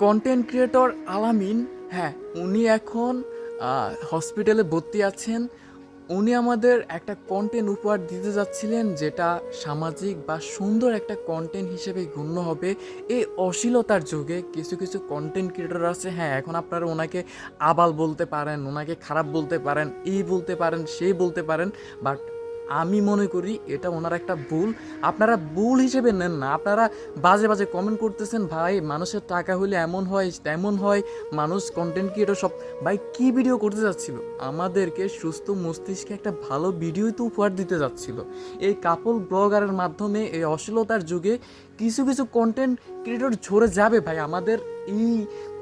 Content creator আলামিন, হ্যাঁ, উনি এখন হসপিটালে ভর্তি আছেন। উনি আমাদের একটা কন্টেন্ট উপহার দিতে যাচ্ছিলেন, যেটা সামাজিক বা সুন্দর একটা কন্টেন্ট হিসেবে গণ্য হবে। এই অশ্লীলতার যুগে কিছু কিছু কন্টেন্ট ক্রিয়েটর আছে, হ্যাঁ, এখন আপনারা ওনাকে আবাল বলতে পারেন, ওনাকে খারাপ বলতে পারেন, এই বলতে পারেন, সেই বলতে পারেন, বাট আমি মনে করি এটা ওনার একটা ভুল। আপনারা ভুল হিসেবে নেন না, আপনারা বাজে বাজে কমেন্ট করতেছেন। ভাই, মানুষের টাকা হলে এমন হয় তেমন হয়, মানুষ কন্টেন্ট ক্রিয়েটর সব, ভাই কি ভিডিও করতে যাচ্ছিল? আমাদেরকে সুস্থ মস্তিষ্কে একটা ভালো ভিডিওই তো উপহার দিতে যাচ্ছিল। এই কাপল ব্লগারের মাধ্যমে এই অশ্লীলতার যুগে কিছু কিছু কন্টেন্ট ক্রিয়েটর ঝরে যাবে। ভাই, আমাদের এই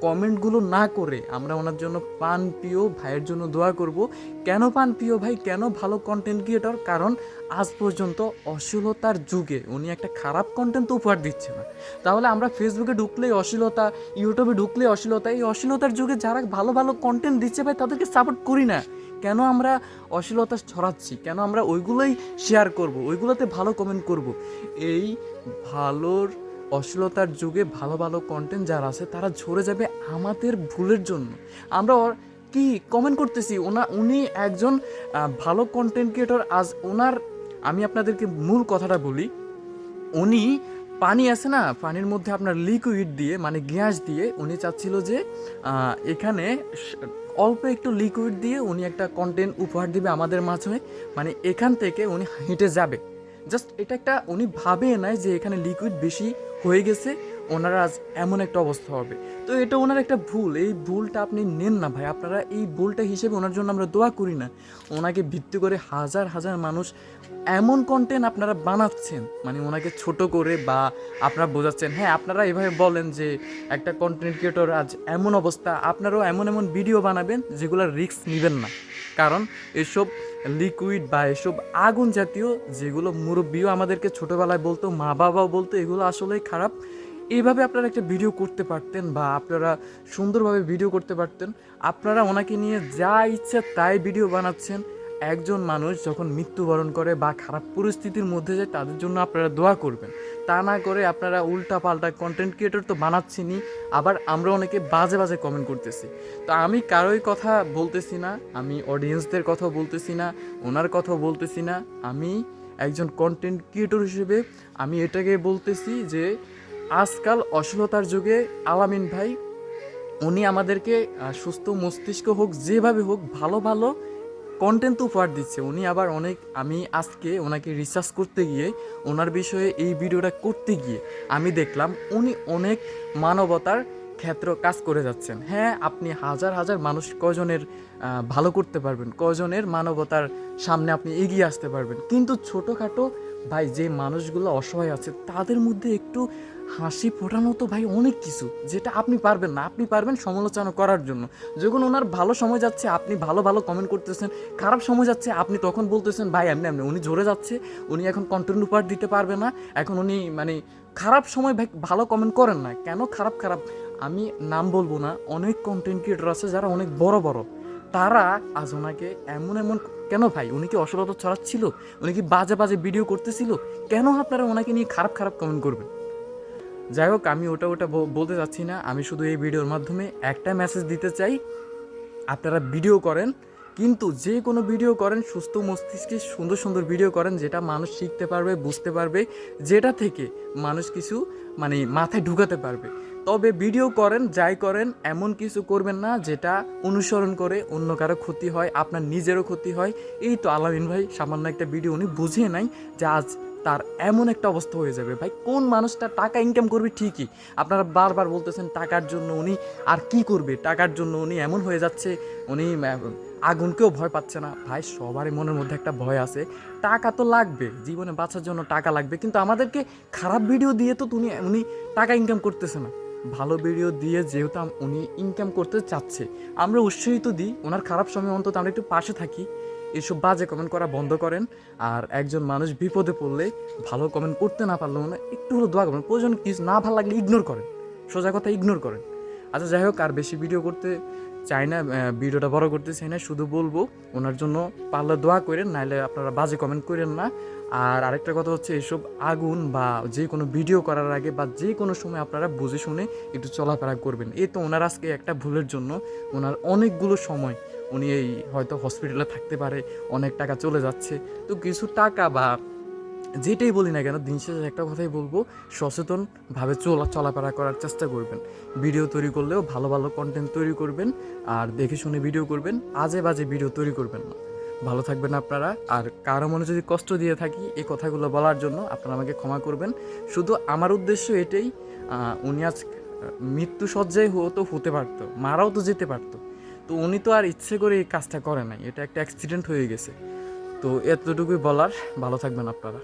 কমেন্টগুলো না করে আমরা ওনার জন্য পান প্রিয় ভাইয়ের জন্য দোয়া করব। কেন পান প্রিয় ভাই, কেন ভালো কন্টেন্ট ক্রিয়েটর? কারণ আজ পর্যন্ত অশ্লীলতার যুগে উনি একটা খারাপ কন্টেন্ট তো উপহার দিচ্ছে না। তাহলে আমরা ফেসবুকে ঢুকলেই অশ্লীলতা, ইউটিউবে ঢুকলেই অশ্লীলতা, এই অশ্লীলতার যুগে যারা ভালো ভালো কন্টেন্ট দিচ্ছে ভাই তাদেরকে সাপোর্ট করি না। কেন আমরা অশ্লীলতা ছড়াচ্ছি? কেন আমরা ওইগুলোই শেয়ার করব, ওইগুলোতে ভালো কমেন্ট করব? এই ভালোর অশ্লীলতার যুগে ভালো ভালো কন্টেন্ট যারা আছে তারা ঝরে যাবে আমাদের ভুলের জন্য। আমরা কি কমেন্ট করতেছি? উনি একজন ভালো কন্টেন্ট ক্রিয়েটর। আজ ওনার, আমি আপনাদেরকে মূল কথাটা বলি। উনি পানি আছে না, পানির মধ্যে আপনার লিকুইড দিয়ে মানে গ্যাস দিয়ে উনি চাচ্ছিল যে এখানে অল্প একটু লিকুইড দিয়ে উনি একটা কন্টেন্ট উপহার দিবে আমাদের মাঝে, মানে এখান থেকে উনি হেঁটে যাবে। জাস্ট এটা একটা উনি ভাবে নাই যে এখানে লিকুইড বেশি হয়ে গেছে, ওনার আজ এমন একটা অবস্থা হবে। তো এটা ওনার একটা ভুল, এই ভুলটা আপনি নেন না ভাই। আপনারা এই ভুলটা হিসেবে ওনার জন্য আমরা দোয়া করি না। ওনাকে ভিত্তি করে হাজার হাজার মানুষ এমন কন্টেন্ট আপনারা বানাচ্ছেন, মানে ওনাকে ছোট করে, বা আপনারা বোঝাচ্ছেন। হ্যাঁ, আপনারা এভাবে বলেন যে একটা কন্টেন্ট ক্রিয়েটর আজ এমন অবস্থা, আপনারাও এমন এমন ভিডিও বানাবেন যেগুলোর রিস্ক নেবেন না। কারণ এসব লিকুইড বা এসব আগুন জাতীয়, যেগুলো মুরব্বিও আমাদেরকে ছোটোবেলায় বলতো, মা বাবাও বলতো, এগুলো আসলেই খারাপ। এইভাবে আপনারা একটা ভিডিও করতে পারতেন, বা আপনারা সুন্দরভাবে ভিডিও করতে পারতেন। আপনারা ওনাকে নিয়ে যা ইচ্ছা তাই ভিডিও বানাচ্ছেন। একজন মানুষ যখন মৃত্যুবরণ করে বা খারাপ পরিস্থিতির মধ্যে যায়, তাদের জন্য আপনারা দোয়া করবেন। তা না করে আপনারা উল্টা পাল্টা কন্টেন্ট ক্রিয়েটর তো বানাচ্ছেনই, আবার আমরা অনেকে বাজে বাজে কমেন্ট করতেছি। তো আমি কারোই কথা বলতেছি না, আমি অডিয়েন্সদের কথাও বলতেছি না, ওনার কথাও বলতেছি না। আমি একজন কন্টেন্ট ক্রিয়েটর হিসেবে আমি এটাকে বলতেছি যে আজকাল অশ্লীলতার যুগে আলামিন ভাই, উনি আমাদেরকে সুস্থ মস্তিষ্ক হোক, যেভাবে হোক, ভালো ভালো কন্টেন্ট তো উপহার দিচ্ছে। উনি আবার অনেক, আমি আজকে ওনাকে রিসার্চ করতে গিয়ে, ওনার বিষয়ে এই ভিডিওটা করতে গিয়ে আমি দেখলাম উনি অনেক মানবতার ক্ষেত্র কাজ করে যাচ্ছেন। হ্যাঁ, আপনি হাজার হাজার মানুষ কজনের ভালো করতে পারবেন, কজনের মানবতার সামনে আপনি এগিয়ে আসতে পারবেন, কিন্তু ছোটোখাটো ভাই যে মানুষগুলো অসহায় আছে তাদের মধ্যে একটু হাসি ফোটানো তো ভাই অনেক কিছু, যেটা আপনি পারবেন না। আপনি পারবেন সমালোচনা করার জন্য। যখন ওনার ভালো সময় যাচ্ছে আপনি ভালো ভালো কমেন্ট করতেছেন, খারাপ সময় যাচ্ছে আপনি তখন বলতেছেন ভাই এমনি এমনি, উনি ঝরে যাচ্ছে, উনি এখন কন্টেন্ট উপহার দিতে পারবে না, এখন উনি মানে খারাপ সময় ভাই ভালো কমেন্ট করেন না। কেন খারাপ খারাপ আমি নাম বলবো না, অনেক কন্টেন্ট ক্রিয়েটর আছে যারা অনেক বড় বড়, তারা আজ ওনাকে এমন এমন, কেন ভাই উনি কি অশ্লীলতা ছড়াচ্ছিল? উনি কি বাজে বাজে ভিডিও করতেছিল? কেন আপনারা ওনাকে নিয়ে খারাপ খারাপ কমেন্ট করবেন? যাই হোক, আমি ওটা ওটা বলতে চাচ্ছি না। আমি শুধু এই ভিডিওর মাধ্যমে একটা মেসেজ দিতে চাই, আপনারা ভিডিও করেন, কিন্তু যে কোনো ভিডিও করেন সুস্থ মস্তিষ্কে সুন্দর সুন্দর ভিডিও করেন, যেটা মানুষ শিখতে পারবে, বুঝতে পারবে, যেটা থেকে মানুষ কিছু মানে মাথায় ঢুকাতে পারবে। তবে ভিডিও করেন, যাই করেন, এমন কিছু করবেন না যেটা অনুসরণ করে অন্য কারো ক্ষতি হয়, আপনার নিজেরও ক্ষতি হয়। এই তো আলামিন ভাই সামান্য একটা ভিডিও উনি বুঝিয়ে নাই যে আজ তার এমন একটা অবস্থা হয়ে যাবে। ভাই, কোন মানুষটা টাকা ইনকাম করবে ঠিকই, আপনারা বারবার বলতেছেন টাকার জন্য উনি আর কি করবে, টাকার জন্য উনি এমন হয়ে যাচ্ছে, উনি আগুনকেও ভয় পাচ্ছে না। ভাই, সবারই মনের মধ্যে একটা ভয় আছে, টাকা তো লাগবে, জীবনে বাঁচার জন্য টাকা লাগবে, কিন্তু আমাদেরকে খারাপ ভিডিও দিয়ে তো উনি টাকা ইনকাম করতেছে না। ভালো ভিডিও দিয়ে যেহেতু উনি ইনকাম করতে চাচ্ছে, আমরা উৎসাহিত দিই, ওনার খারাপ সময় অন্তত আমরা একটু পাশে থাকি। এসব বাজে কমেন্ট করা বন্ধ করেন। আর একজন মানুষ বিপদে পড়লে ভালো কমেন্ট করতে না পারলেও না একটু হলো দোয়া করবেন, প্রয়োজন কিছু না ভালো লাগলে ইগনোর করেন, সোজা কথা ইগনোর করেন। আচ্ছা, যাই হোক, আর বেশি ভিডিও করতে চাই না, ভিডিওটা বড় করতে চাই না, শুধু বলবো ওনার জন্য পারলে দোয়া করেন, নাইলে আপনারা বাজে কমেন্ট করেন না। আর আরেকটা কথা হচ্ছে, এসব আগুন বা যে কোনো ভিডিও করার আগে বা যে কোনো সময় আপনারা বুঝে শুনে একটু চলাফেরা করবেন। এই তো ওনার আজকে একটা ভুলের জন্য ওনার অনেকগুলো সময় উনি এই হয়তো হসপিটালে থাকতে পারে, অনেক টাকা চলে যাচ্ছে। তো কিছু টাকা বা যেটাই বলি না কেন, দিন শেষে একটা কথাই বলবো, সচেতনভাবে চলাফেরা করার চেষ্টা করবেন। ভিডিও তৈরি করলেও ভালো ভালো কন্টেন্ট তৈরি করবেন, আর দেখে শুনে ভিডিও করবেন, আজে বাজে ভিডিও তৈরি করবেন না। ভালো থাকবেন আপনারা। আর কারো মনে যদি কষ্ট দিয়ে থাকি এই কথাগুলো বলার জন্য, আপনারা আমাকে ক্ষমা করবেন। শুধু আমার উদ্দেশ্য এটাই, উনি আজ মৃত্যু সজ্জায় হতে পারতো, মারাও তো যেতে পারতো। তো উনি তো আর ইচ্ছে করে এই কাজটা করে নাই, এটা একটা অ্যাক্সিডেন্ট হয়ে গেছে। তো এতটুকুই বলার। ভালো থাকবেন আপনারা।